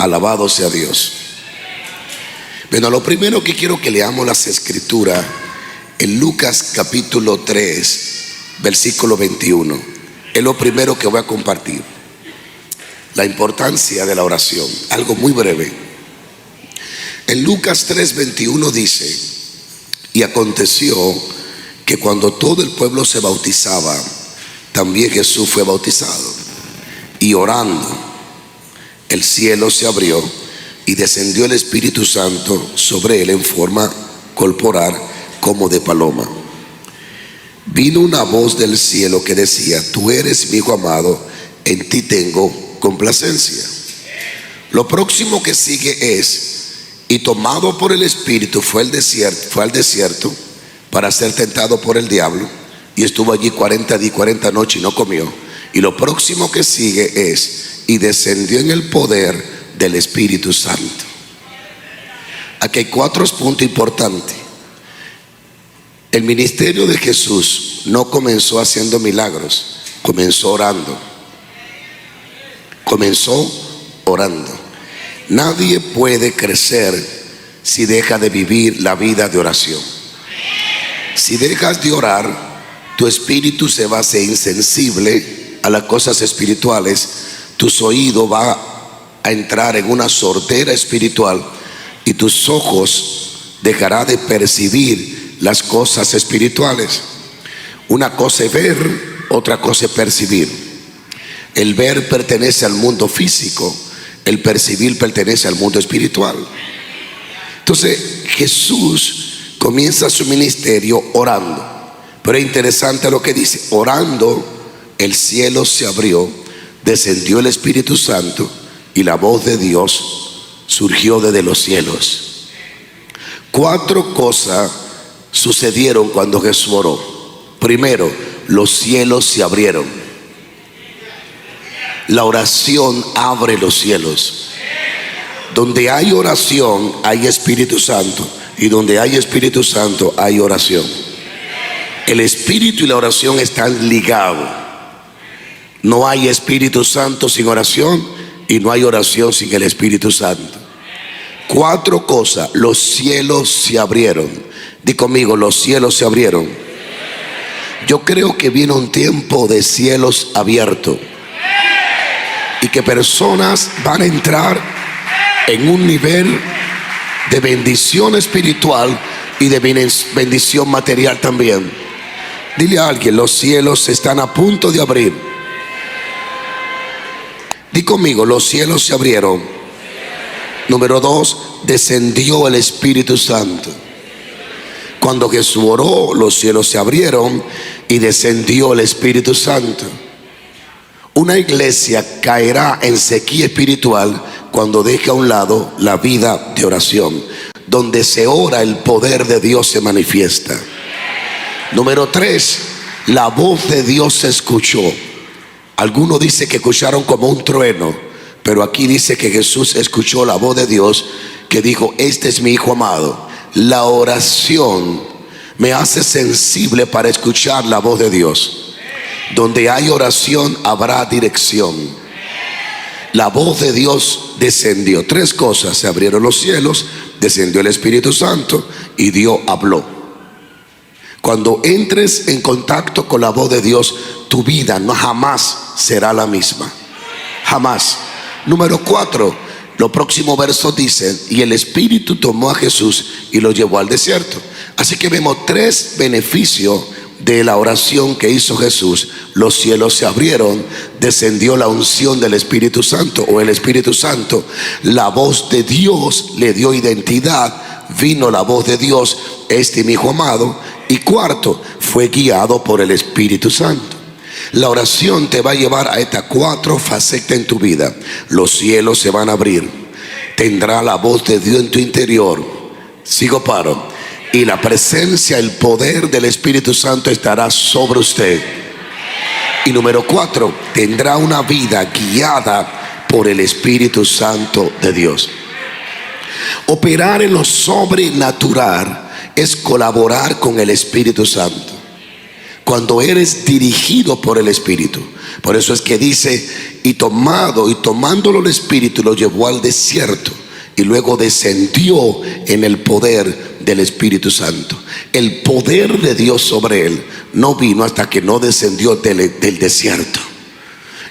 Alabado sea Dios. Bueno, lo primero que quiero que leamos las escrituras en Lucas capítulo 3, versículo 21. Es lo primero que voy a compartir. La importancia de la oración, algo muy breve. En Lucas 3:21 dice: y aconteció que cuando todo el pueblo se bautizaba, también Jesús fue bautizado. Y orando, el cielo se abrió y descendió el Espíritu Santo sobre él en forma corporal como de paloma. Vino una voz del cielo que decía: tú eres mi hijo amado, en ti tengo complacencia. Lo próximo que sigue es: y tomado por el Espíritu fue al desierto para ser tentado por el diablo, y estuvo allí 40 días y 40 noches y no comió. Y lo próximo que sigue es: y descendió en el poder del Espíritu Santo. Aquí hay 4 puntos importantes. El ministerio de Jesús no comenzó haciendo milagros, comenzó orando. Nadie puede crecer si deja de vivir la vida de oración. Si dejas de orar, tu espíritu se va a hacer insensible a las cosas espirituales. Tus oídos van a entrar en una sordera espiritual y tus ojos dejarán de percibir las cosas espirituales. Una cosa es ver, otra cosa es percibir. El ver pertenece al mundo físico, el percibir pertenece al mundo espiritual. Entonces Jesús comienza su ministerio orando. Pero es interesante lo que dice: orando, el cielo se abrió, descendió el Espíritu Santo y la voz de Dios surgió desde los cielos. 4 cosas sucedieron cuando Jesús oró. Primero, los cielos se abrieron. La oración abre los cielos. Donde hay oración hay Espíritu Santo, y donde hay Espíritu Santo hay oración. El Espíritu y la oración están ligados. No hay Espíritu Santo sin oración, y no hay oración sin el Espíritu Santo. 4 cosas. Los cielos se abrieron. Di conmigo: los cielos se abrieron. Yo creo que viene un tiempo de cielos abiertos, y que personas van a entrar en un nivel de bendición espiritual y de bendición material también. Dile a alguien: los cielos están a punto de abrir. Di conmigo: los cielos se abrieron. Número 2, descendió el Espíritu Santo. Cuando Jesús oró, los cielos se abrieron y descendió el Espíritu Santo. Una iglesia caerá en sequía espiritual cuando deja a un lado la vida de oración. Donde se ora, el poder de Dios se manifiesta. Número 3, la voz de Dios se escuchó. Algunos dicen que escucharon como un trueno, pero aquí dice que Jesús escuchó la voz de Dios que dijo: este es mi hijo amado. La oración me hace sensible para escuchar la voz de Dios. Donde hay oración habrá dirección. La voz de Dios descendió. 3 cosas: se abrieron los cielos, descendió el Espíritu Santo y Dios habló. Cuando entres en contacto con la voz de Dios, tu vida jamás será la misma. Jamás. Número 4, los próximos versos dicen: y el Espíritu tomó a Jesús y lo llevó al desierto. Así que vemos 3 beneficios de la oración que hizo Jesús. Los cielos se abrieron, descendió la unción del Espíritu Santo o el Espíritu Santo, la voz de Dios le dio identidad, vino la voz de Dios: este es mi hijo amado. Y 4, fue guiado por el Espíritu Santo. La oración te va a llevar a estas 4 facetas en tu vida. Los cielos se van a abrir, tendrá la voz de Dios en tu interior. Paro. Y la presencia, el poder del Espíritu Santo estará sobre usted. Y número 4, tendrá una vida guiada por el Espíritu Santo de Dios. Operar en lo sobrenatural es colaborar con el Espíritu Santo. cuando eres dirigido por el Espíritu. Por eso es que dice, y tomándolo el Espíritu lo llevó al desierto, y luego descendió en el poder del Espíritu Santo. El poder de Dios sobre él no vino hasta que no descendió del desierto.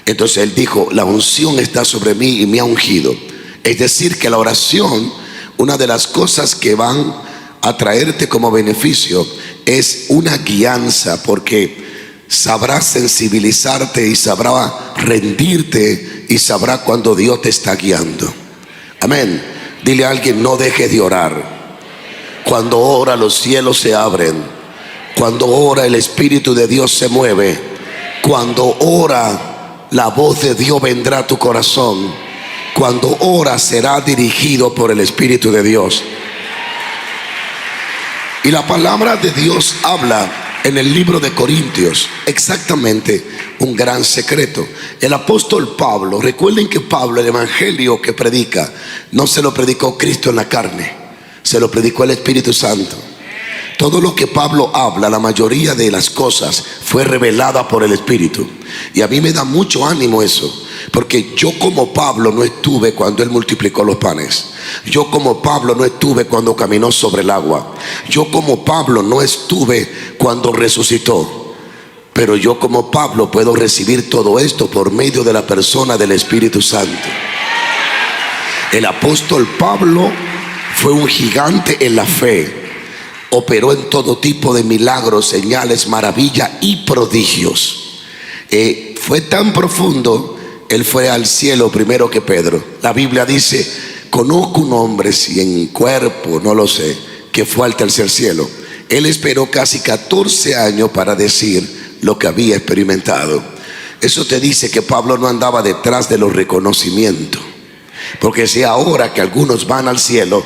Entonces él dijo, la unción está sobre mí y me ha ungido. Es decir, que la oración, una de las cosas que van a traerte como beneficio es una guianza, porque sabrá sensibilizarte y sabrá rendirte y sabrá cuando Dios te está guiando. Amén. Dile a alguien, no dejes de orar. Cuando ora los cielos se abren. Cuando ora el Espíritu de Dios se mueve. Cuando ora la voz de Dios vendrá a tu corazón. Cuando ora será dirigido por el Espíritu de Dios. Y la palabra de Dios habla en el libro de Corintios exactamente un gran secreto. El apóstol Pablo, recuerden que Pablo, el evangelio que predica, no se lo predicó Cristo en la carne, se lo predicó el Espíritu Santo. Todo lo que Pablo habla, la mayoría de las cosas fue revelada por el Espíritu. Y a mí me da mucho ánimo eso, porque yo como Pablo no estuve cuando él multiplicó los panes. Yo como Pablo no estuve cuando caminó sobre el agua. Yo como Pablo no estuve cuando resucitó. Pero yo como Pablo puedo recibir todo esto por medio de la persona del Espíritu Santo. El apóstol Pablo fue un gigante en la fe. Operó en todo tipo de milagros, señales, maravillas y prodigios. Fue tan profundo, él fue al cielo primero que Pedro. La Biblia dice, conozco un hombre, si en cuerpo, no lo sé, que fue al tercer cielo. Él esperó casi 14 años para decir lo que había experimentado. Eso te dice que Pablo no andaba detrás de los reconocimientos. Porque si ahora que algunos van al cielo,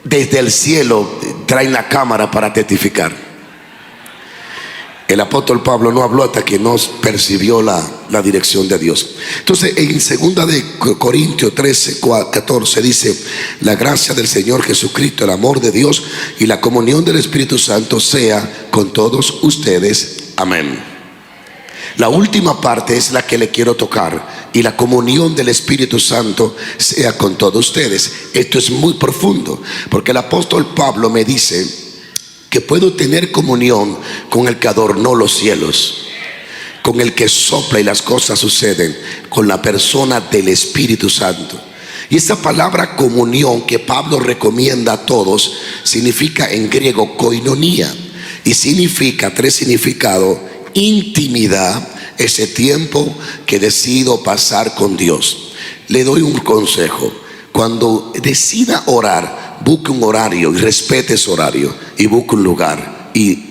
desde el cielo traen la cámara para testificar. El apóstol Pablo no habló hasta que no percibió la dirección de Dios. Entonces en 2 de Corintios 13, 14 dice, la gracia del Señor Jesucristo, el amor de Dios y la comunión del Espíritu Santo sea con todos ustedes. Amén. La última parte es la que le quiero tocar. Y la comunión del Espíritu Santo sea con todos ustedes. Esto es muy profundo, porque el apóstol Pablo me dice que puedo tener comunión con el que adornó los cielos, con el que sopla y las cosas suceden, con la persona del Espíritu Santo. Y esa palabra comunión que Pablo recomienda a todos significa en griego koinonía, y significa 3 significados: intimidad, ese tiempo que decido pasar con Dios. Le doy un consejo: cuando decida orar, busque un horario y respete ese horario, y busque un lugar, y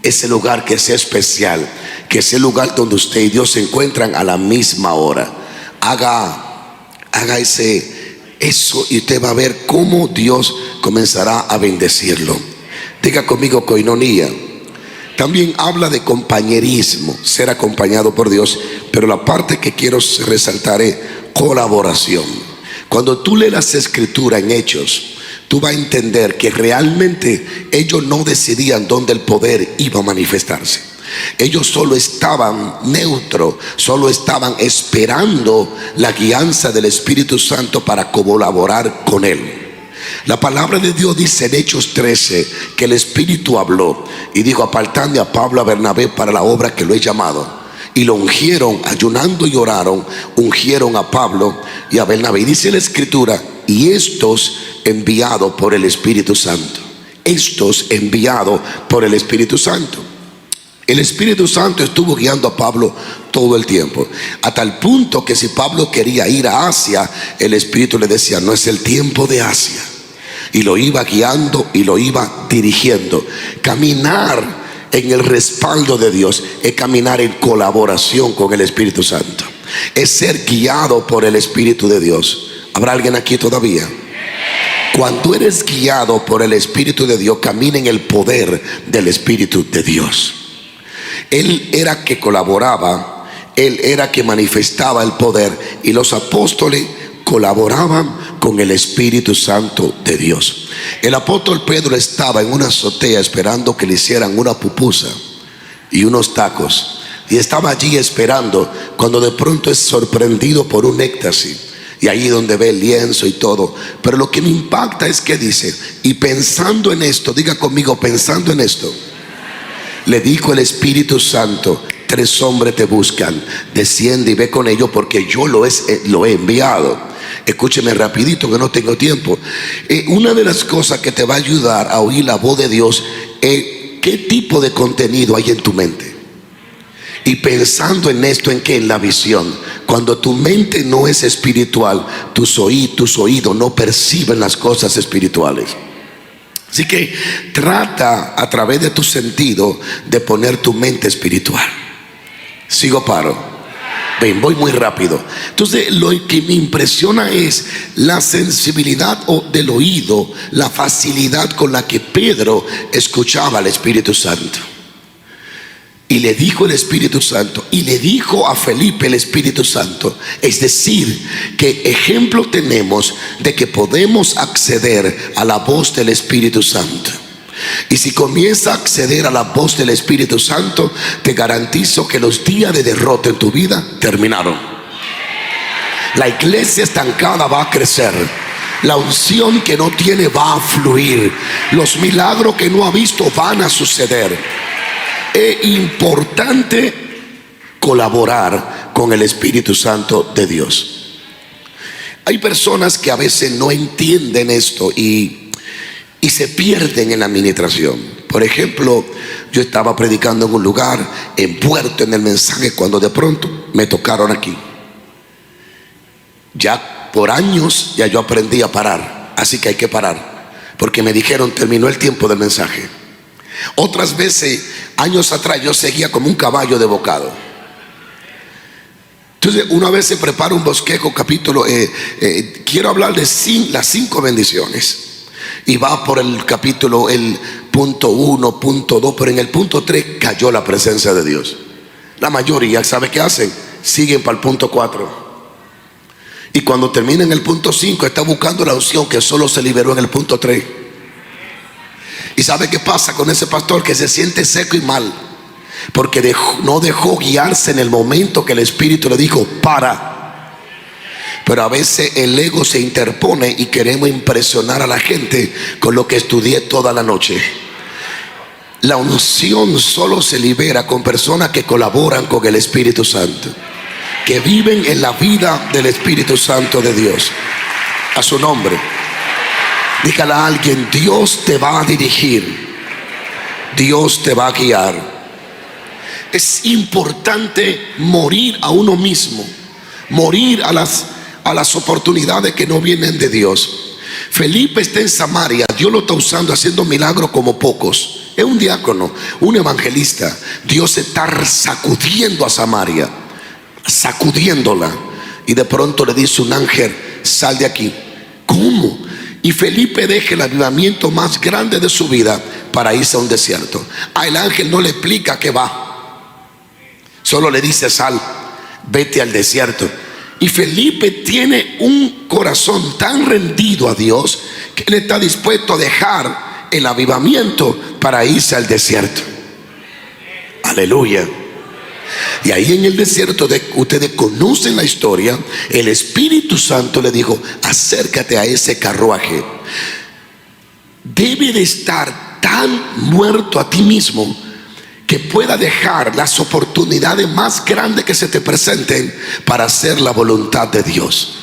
ese lugar que sea especial, que sea el lugar donde usted y Dios se encuentran a la misma hora. Haga eso y usted va a ver cómo Dios comenzará a bendecirlo. Diga conmigo, koinonía. También habla de compañerismo, ser acompañado por Dios, pero la parte que quiero resaltar es colaboración. Cuando tú lees las escrituras en Hechos, tú vas a entender que realmente ellos no decidían dónde el poder iba a manifestarse. Ellos solo estaban neutros, solo estaban esperando la guianza del Espíritu Santo para colaborar con él. La palabra de Dios dice en Hechos 13 que el Espíritu habló y dijo: apartadme a Pablo, a Bernabé para la obra que lo he llamado. Y lo ungieron, ayunando y oraron, ungieron a Pablo y a Bernabé. Y dice la Escritura: y estos enviados por el Espíritu Santo. Estos enviados por el Espíritu Santo. El Espíritu Santo estuvo guiando a Pablo todo el tiempo, a tal punto que si Pablo quería ir a Asia, el Espíritu le decía: no es el tiempo de Asia. Y lo iba guiando y lo iba dirigiendo. Caminar en el respaldo de Dios es caminar en colaboración con el Espíritu Santo, es ser guiado por el Espíritu de Dios. ¿Habrá alguien aquí todavía? Cuando eres guiado por el Espíritu de Dios, camina en el poder del Espíritu de Dios. Él era que colaboraba, él era que manifestaba el poder, y los apóstoles colaboraban con el Espíritu Santo de Dios. El apóstol Pedro estaba en una azotea esperando que le hicieran una pupusa. y unos tacos. Y estaba allí esperando, cuando de pronto es sorprendido por un éxtasis. Y ahí donde ve el lienzo y todo. Pero lo que me impacta es que dice, y pensando en esto, diga conmigo, pensando en esto, le dijo el Espíritu Santo: 3 hombres te buscan, desciende y ve con ellos, porque yo lo he enviado. Escúcheme rapidito que no tengo tiempo. Una de las cosas que te va a ayudar a oír la voz de Dios es qué tipo de contenido hay en tu mente. Y pensando en esto, ¿en qué? En la visión. Cuando tu mente no es espiritual, tus oídos no perciben las cosas espirituales. Así que trata a través de tu sentido de poner tu mente espiritual. Sigo, paro. Ven, voy muy rápido. Entonces, lo que me impresiona es la sensibilidad del oído, la facilidad con la que Pedro escuchaba al Espíritu Santo. Y le dijo el Espíritu Santo, y le dijo a Felipe el Espíritu Santo. Es decir, que ejemplo tenemos de que podemos acceder a la voz del Espíritu Santo. Y si comienza a acceder a la voz del Espíritu Santo, te garantizo que los días de derrota en tu vida terminaron. La iglesia estancada va a crecer. La unción que no tiene va a fluir. Los milagros que no ha visto van a suceder. Es importante colaborar con el Espíritu Santo de Dios. Hay personas que a veces no entienden esto y se pierden en la administración. Por ejemplo, yo estaba predicando en un lugar, envuelto en el mensaje, cuando de pronto me tocaron aquí. Ya por años ya yo aprendí a parar, así que hay que parar, porque me dijeron: terminó el tiempo del mensaje. Otras veces, años atrás, yo seguía como un caballo de bocado. Entonces, una vez se prepara un bosquejo, capítulo, quiero hablar de las 5 bendiciones. Y va por el capítulo, el punto 1, punto 2, pero en el punto 3 cayó la presencia de Dios. La mayoría, ¿sabe qué hacen? Siguen para el punto 4. Y cuando termina en el punto 5, está buscando la unción que solo se liberó en el punto 3. ¿Y sabe qué pasa con ese pastor? Que se siente seco y mal, porque no dejó guiarse en el momento que el Espíritu le dijo: para. Pero a veces el ego se interpone y queremos impresionar a la gente con lo que estudié toda la noche. La unción solo se libera con personas que colaboran con el Espíritu Santo, que viven en la vida del Espíritu Santo de Dios. A su nombre. Dígale a alguien: Dios te va a dirigir, Dios te va a guiar. Es importante morir a uno mismo, morir a las oportunidades que no vienen de Dios. Felipe está en Samaria, Dios lo está usando, haciendo milagros como pocos. Es un diácono, un evangelista. Dios está sacudiendo a Samaria, sacudiéndola. Y de pronto le dice un ángel: sal de aquí. ¿Cómo? Y Felipe deja el avivamiento más grande de su vida para irse a un desierto. El ángel no le explica que va, solo le dice: sal, vete al desierto. Y Felipe tiene un corazón tan rendido a Dios que él está dispuesto a dejar el avivamiento para irse al desierto. Aleluya. Y ahí en el desierto, ustedes conocen la historia, el Espíritu Santo le dijo: acércate a ese carruaje. Debe de estar tan muerto a ti mismo que pueda dejar las oportunidades más grandes que se te presenten para hacer la voluntad de Dios.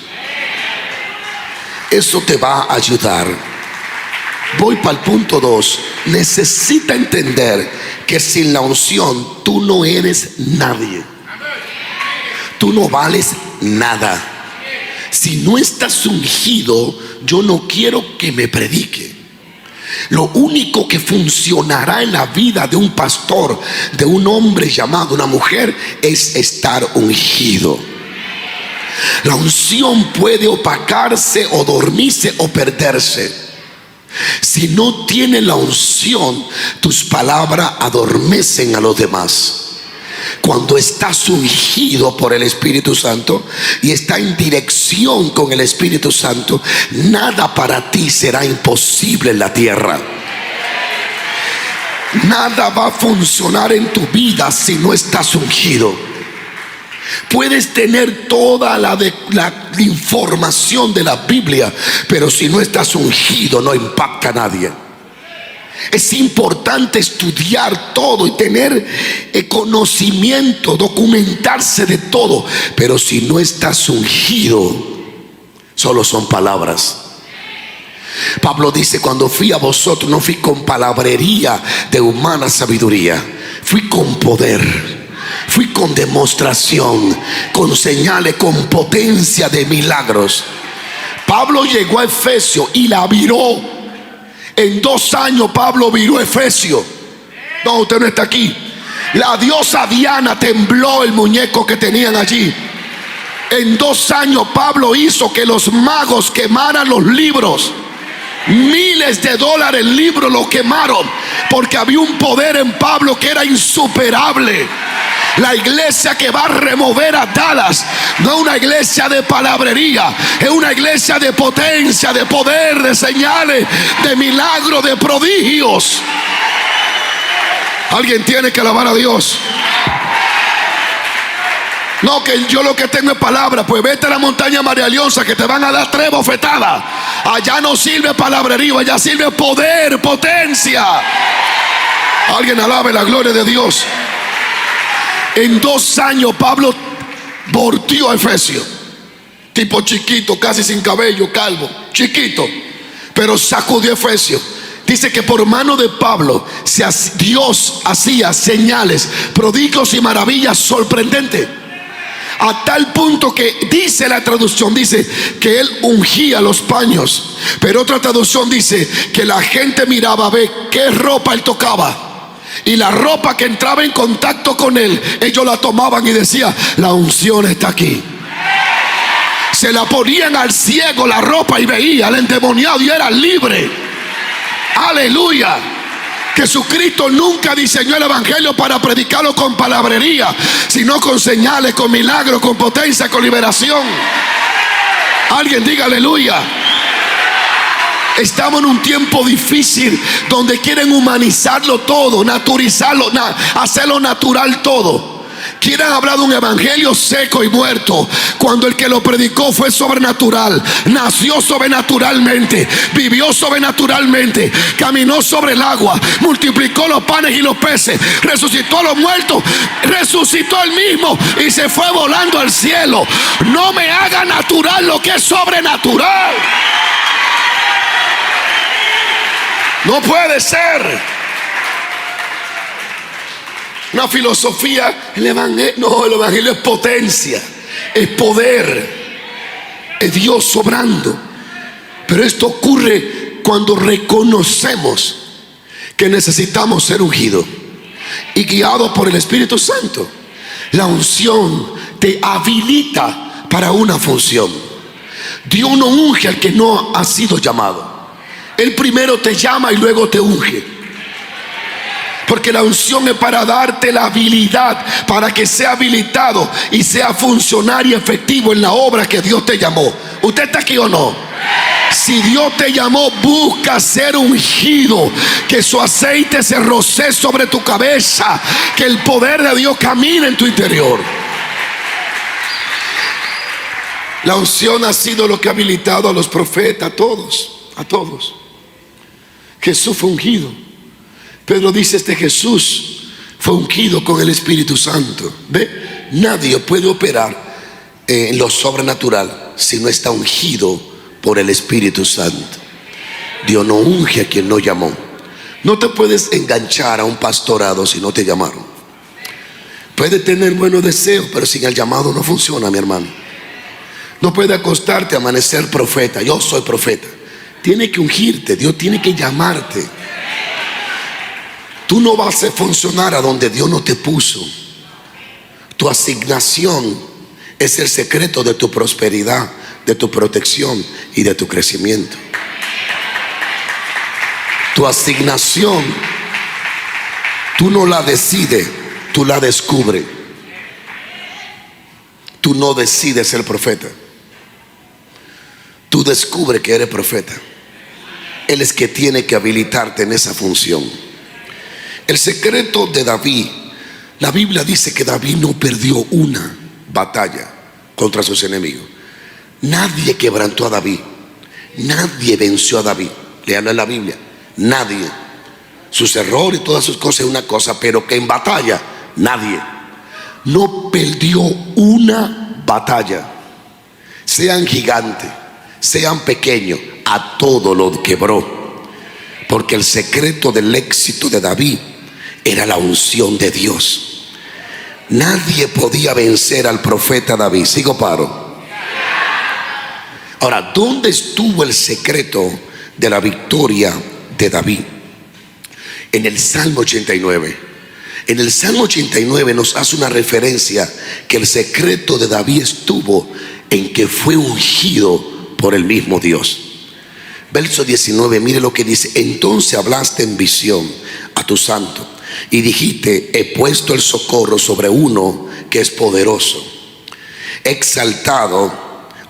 Eso te va a ayudar. Voy para el punto 2. Necesita entender que sin la unción tú no eres nadie. Tú no vales nada. Si no estás ungido, yo no quiero que me predique. Lo único que funcionará en la vida de un pastor, de un hombre llamado una mujer, es estar ungido. La unción puede opacarse o dormirse o perderse. Si no tienes la unción, tus palabras adormecen a los demás. Cuando estás ungido por el Espíritu Santo y está en dirección con el Espíritu Santo, nada para ti será imposible en la tierra. Nada va a funcionar en tu vida si no estás ungido. Puedes tener toda la información de la Biblia, pero si no estás ungido no impacta a nadie. Es importante estudiar todo y tener conocimiento, documentarse de todo, pero si no estás ungido, solo son palabras. Pablo dice: cuando fui a vosotros no fui con palabrería de humana sabiduría, fui con poder, fui con demostración, con señales, con potencia de milagros. Pablo llegó a Efesio y la viró. En 2 años Pablo viró Efesio. No, usted no está aquí. La diosa Diana tembló el muñeco que tenían allí. En 2 años Pablo hizo que los magos quemaran los libros. Miles de dólares el libro lo quemaron, porque había un poder en Pablo que era insuperable. La iglesia que va a remover a Dallas no es una iglesia de palabrería, es una iglesia de potencia, de poder, de señales, de milagros, de prodigios. Alguien tiene que alabar a Dios. No, que yo lo que tengo es palabra. Pues vete a la montaña María Leonza, que te van a dar 3 bofetadas. Allá no sirve palabrería, allá sirve poder, potencia. Alguien alabe la gloria de Dios. En 2 años Pablo volteó a Efesio. Tipo chiquito, casi sin cabello, calvo, chiquito, pero sacudió a Efesio. Dice que por mano de Pablo Dios hacía señales, prodigios y maravillas sorprendentes. A tal punto que dice la traducción, dice que él ungía los paños. Pero otra traducción dice que la gente miraba a ver qué ropa él tocaba. Y la ropa que entraba en contacto con él, ellos la tomaban y decían: la unción está aquí. Se la ponían al ciego la ropa y veía al endemoniado y era libre. Aleluya. Jesucristo nunca diseñó el evangelio para predicarlo con palabrería, sino con señales, con milagros, con potencia, con liberación. Alguien diga aleluya. Estamos en un tiempo difícil donde quieren humanizarlo todo, naturalizarlo, hacerlo natural todo. Quieren hablar de un evangelio seco y muerto, cuando el que lo predicó fue sobrenatural, nació sobrenaturalmente, vivió sobrenaturalmente, caminó sobre el agua, multiplicó los panes y los peces, resucitó a los muertos, resucitó él mismo y se fue volando al cielo. No me haga natural lo que es sobrenatural. No puede ser una filosofía. El evangelio es potencia, es poder, es Dios sobrando. Pero esto ocurre cuando reconocemos que necesitamos ser ungidos y guiados por el Espíritu Santo. La unción te habilita para una función. Dios no unge al que no ha sido llamado. Él primero te llama y luego te unge. Porque la unción es para darte la habilidad, para que sea habilitado y sea funcional y efectivo en la obra que Dios te llamó. ¿Usted está aquí o no? Si Dios te llamó, busca ser ungido, que su aceite se rocee sobre tu cabeza, que el poder de Dios camine en tu interior. La unción ha sido lo que ha habilitado a los profetas, a todos. Jesús fue ungido. Pedro dice: este Jesús fue ungido con el Espíritu Santo. ¿Ve? Nadie puede operar en lo sobrenatural si no está ungido por el Espíritu Santo. Dios no unge a quien no llamó. No te puedes enganchar a un pastorado si no te llamaron. Puedes tener buenos deseos, pero sin el llamado no funciona, mi hermano. No puedes acostarte, amanecer profeta. Yo soy profeta. Tiene que ungirte, Dios tiene que llamarte. Tú no vas a funcionar a donde Dios no te puso. Tu asignación es el secreto de tu prosperidad, de tu protección y de tu crecimiento. Tu asignación, tú no la decides, tú la descubres. Tú no decides ser profeta. Tú descubres que eres profeta. Él es que tiene que habilitarte en esa función. El secreto de David, la Biblia dice que David no perdió una batalla contra sus enemigos. Nadie quebrantó a David, nadie venció a David. Lean en la Biblia, nadie. Sus errores y todas sus cosas es una cosa, pero que en batalla nadie. No perdió una batalla. Sean gigantes, sean pequeños, a todo lo quebró. Porque el secreto del éxito de David era la unción de Dios. Nadie podía vencer al profeta David. Sigo paro. Ahora, ¿dónde estuvo el secreto de la victoria de David? En el Salmo 89. En el Salmo 89 nos hace una referencia que el secreto de David estuvo en que fue ungido por el mismo Dios. Verso 19, mire lo que dice: entonces hablaste en visión a tu santo y dijiste: he puesto el socorro sobre uno que es poderoso. He exaltado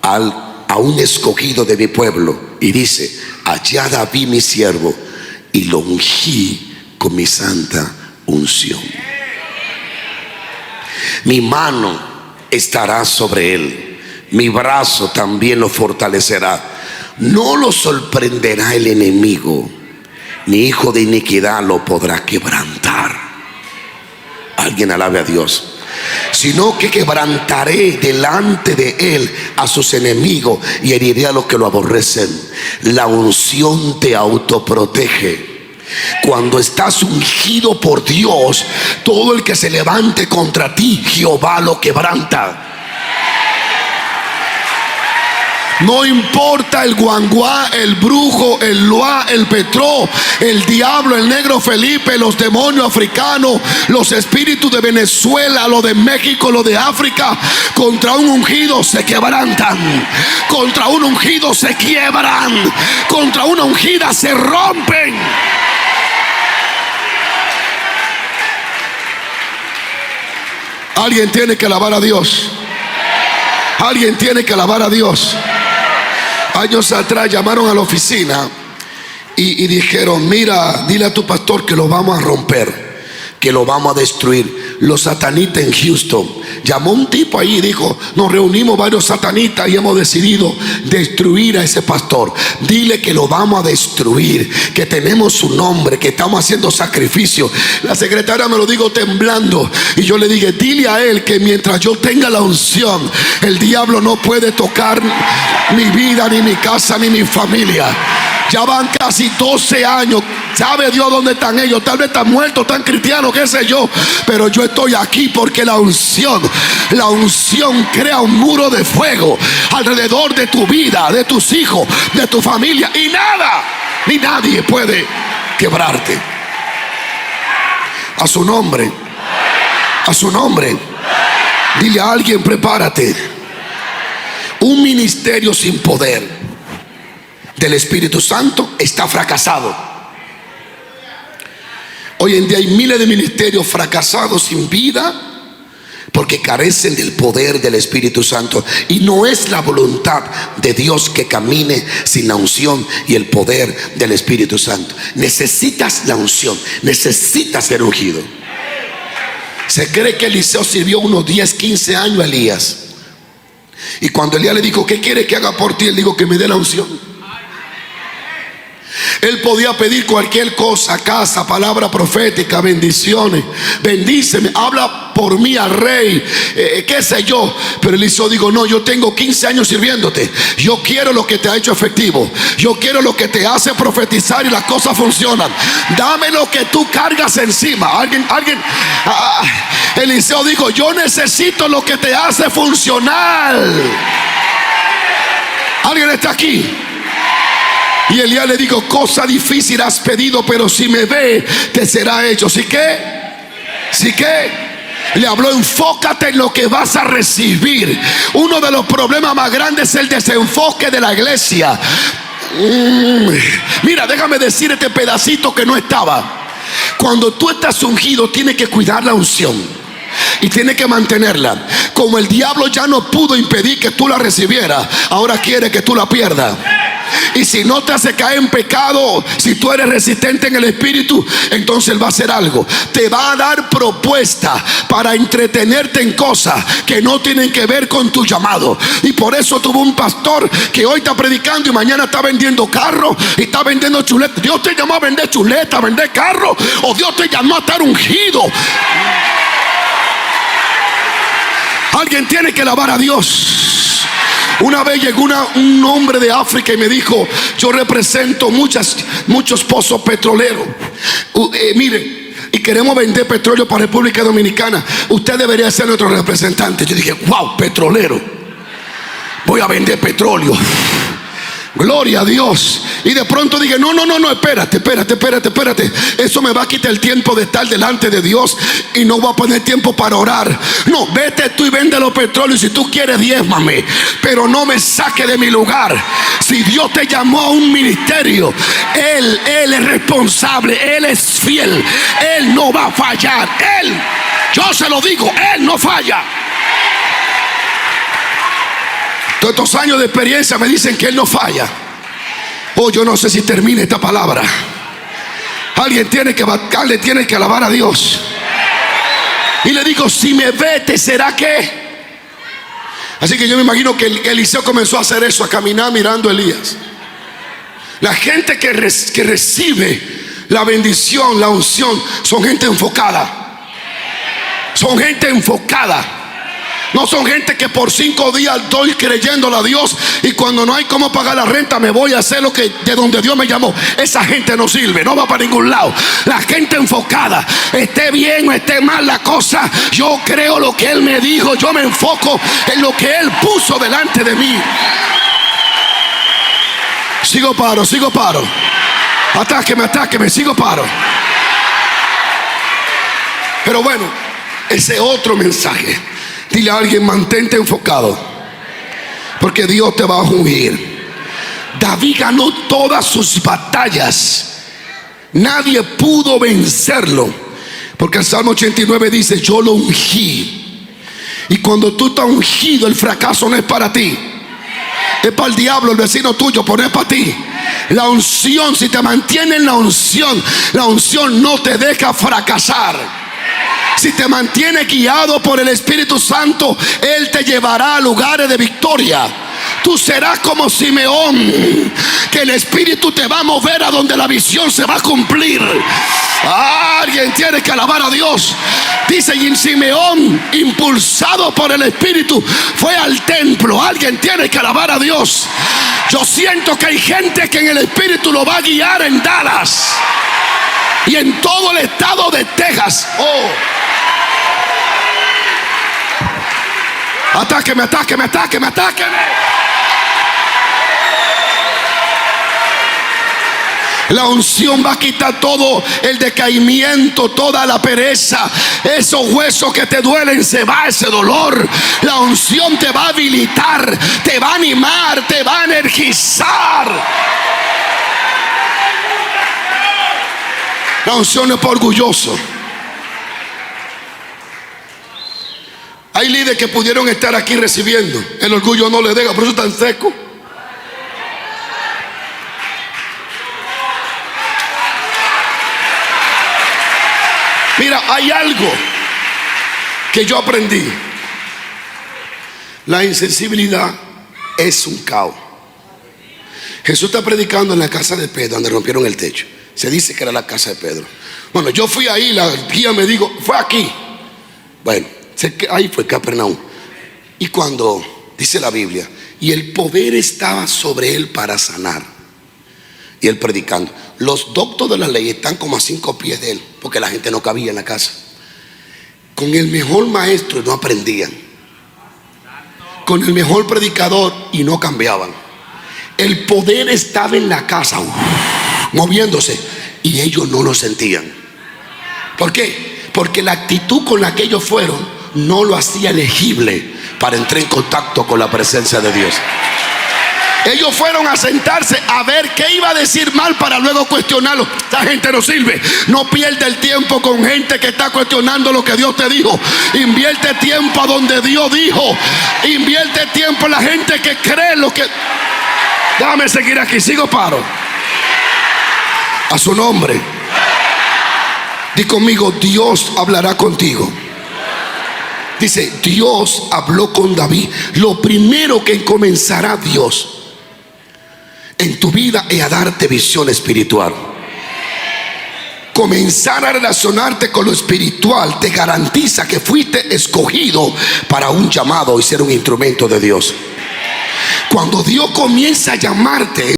a un escogido de mi pueblo. Y dice: allá David mi siervo, y lo ungí con mi santa unción. Mi mano estará sobre él, mi brazo también lo fortalecerá. No lo sorprenderá el enemigo, ni hijo de iniquidad lo podrá quebrantar. Alguien alabe a Dios. Sino que quebrantaré delante de él a sus enemigos y heriré a los que lo aborrecen. La unción te autoprotege. Cuando estás ungido por Dios, todo el que se levante contra ti, Jehová lo quebranta. No importa el guanguá, el brujo, el luá, el petró, el diablo, el negro Felipe, los demonios africanos, los espíritus de Venezuela, los de México, los de África. Contra un ungido se quebrantan, contra un ungido se quiebran, contra una ungida se rompen. Alguien tiene que alabar a Dios. Alguien tiene que alabar a Dios. Años atrás llamaron a la oficina y dijeron: mira, dile a tu pastor que lo vamos a romper, que lo vamos a destruir. Los satanistas en Houston. Llamó un tipo ahí y dijo: nos reunimos varios satanistas y hemos decidido destruir a ese pastor. Dile que lo vamos a destruir, que tenemos su nombre, que estamos haciendo sacrificio. La secretaria me lo dijo temblando, y yo le dije: dile a él que mientras yo tenga la unción, el diablo no puede tocar mi vida, ni mi casa, ni mi familia. Ya van casi 12 años. Sabe Dios dónde están ellos. Tal vez están muertos, están cristianos, qué sé yo. Pero yo estoy aquí porque la unción crea un muro de fuego alrededor de tu vida, de tus hijos, de tu familia. Y nada, ni nadie puede quebrarte. A su nombre. A su nombre. Dile a alguien: prepárate. Un ministerio sin poder del Espíritu Santo está fracasado. Hoy en día hay miles de ministerios fracasados sin vida porque carecen del poder del Espíritu Santo. Y no es la voluntad de Dios que camine sin la unción y el poder del Espíritu Santo. Necesitas la unción, necesitas ser ungido. Se cree que Eliseo sirvió unos 10, 15 años a Elías. Y cuando Elías le dijo: ¿qué quiere que haga por ti? Él dijo: que me dé la unción. Él podía pedir cualquier cosa: casa, palabra profética, bendiciones, bendíceme, habla por mí al rey, qué sé yo. Pero Eliseo dijo: no, yo tengo 15 años sirviéndote. Yo quiero lo que te ha hecho efectivo. Yo quiero lo que te hace profetizar y las cosas funcionan. Dame lo que tú cargas encima. Eliseo dijo: yo necesito lo que te hace funcionar. ¿Alguien está aquí? Y Elías le dijo: cosa difícil has pedido, pero si me ve, te será hecho. ¿Sí qué? ¿Sí qué? Le habló: enfócate en lo que vas a recibir. Uno de los problemas más grandes es el desenfoque de la iglesia. Mira, déjame decir este pedacito que no estaba. Cuando tú estás ungido, tienes que cuidar la unción y tienes que mantenerla. Como el diablo ya no pudo impedir que tú la recibieras, ahora quiere que tú la pierdas. Y si no te hace caer en pecado, si tú eres resistente en el espíritu, entonces Él va a hacer algo. Te va a dar propuesta para entretenerte en cosas que no tienen que ver con tu llamado. Y por eso tuvo un pastor que hoy está predicando y mañana está vendiendo carros y está vendiendo chuletas. Dios te llamó a vender chuletas, a vender carros, o Dios te llamó a estar ungido. Alguien tiene que alabar a Dios. Una vez llegó un hombre de África y me dijo: yo represento muchos pozos petroleros. Mire, y queremos vender petróleo para República Dominicana. Usted debería ser nuestro representante. Yo dije: wow, petrolero. Voy a vender petróleo. Gloria a Dios. Y de pronto dije: no, espérate. Eso me va a quitar el tiempo de estar delante de Dios y no voy a poner tiempo para orar. No, vete tú y vende los petróleos. Si tú quieres, diezmame, pero no me saque de mi lugar. Si Dios te llamó a un ministerio, Él es responsable, Él es fiel, Él no va a fallar. Yo se lo digo, Él no falla. Todos estos años de experiencia me dicen que Él no falla. Oh, yo no sé si termine esta palabra. Alguien tiene que alabar a Dios. Y le digo: si me vete, ¿será que? Así que yo me imagino que Eliseo comenzó a hacer eso, a caminar mirando a Elías. La gente que recibe la bendición, la unción, son gente enfocada. Son gente enfocada. No son gente que por 5 días estoy creyéndole a Dios y cuando no hay cómo pagar la renta me voy a hacer lo que de donde Dios me llamó. Esa gente no sirve, no va para ningún lado. La gente enfocada, esté bien o esté mal la cosa, yo creo lo que Él me dijo, yo me enfoco en lo que Él puso delante de mí. Sigo paro. Atáqueme, sigo paro. Pero bueno, ese otro mensaje. Dile a alguien: mantente enfocado, porque Dios te va a ungir. David ganó todas sus batallas. Nadie pudo vencerlo, porque el Salmo 89 dice: yo lo ungí. Y cuando tú estás ungido, el fracaso no es para ti, es para el diablo, el vecino tuyo, pero no es para ti. La unción, si te mantienes en la unción no te deja fracasar. Si te mantienes guiado por el Espíritu Santo, Él te llevará a lugares de victoria. Tú serás como Simeón, que el Espíritu te va a mover a donde la visión se va a cumplir. Alguien tiene que alabar a Dios. Dice: y Simeón, impulsado por el Espíritu, fue al templo. Alguien tiene que alabar a Dios. Yo siento que hay gente que en el Espíritu lo va a guiar en Dallas y en todo el estado de Texas. Atáqueme. La unción va a quitar todo el decaimiento, toda la pereza. Esos huesos que te duelen, se va ese dolor. La unción te va a habilitar, te va a animar, te va a energizar. La unción es para orgulloso. Hay líderes que pudieron estar aquí recibiendo. El orgullo no les deja, por eso están secos. Mira, hay algo que yo aprendí. La insensibilidad es un caos. Jesús está predicando en la casa de Pedro, donde rompieron el techo. Se dice que era la casa de Pedro. Bueno, yo fui ahí, la guía me dijo: fue aquí. Bueno, ahí fue Capernaum. Y cuando dice la Biblia, y el poder estaba sobre él para sanar, y él predicando. Los doctos de la ley están como a 5 pies de él, porque la gente no cabía en la casa. Con el mejor maestro no aprendían, con el mejor predicador y no cambiaban. El poder estaba en la casa, moviéndose, y ellos no lo sentían. ¿Por qué? Porque la actitud con la que ellos fueron no lo hacía elegible para entrar en contacto con la presencia de Dios. Ellos fueron a sentarse a ver qué iba a decir mal para luego cuestionarlo. Esta gente no sirve. No pierde el tiempo con gente que está cuestionando lo que Dios te dijo. Invierte tiempo a donde Dios dijo. Invierte tiempo en la gente que cree lo que... Déjame seguir aquí, sigo paro. A su nombre. Di conmigo, Dios hablará contigo. Dice, Dios habló con David. Lo primero que comenzará Dios en tu vida es a darte visión espiritual. Comenzar a relacionarte con lo espiritual te garantiza que fuiste escogido para un llamado y ser un instrumento de Dios. Cuando Dios comienza a llamarte,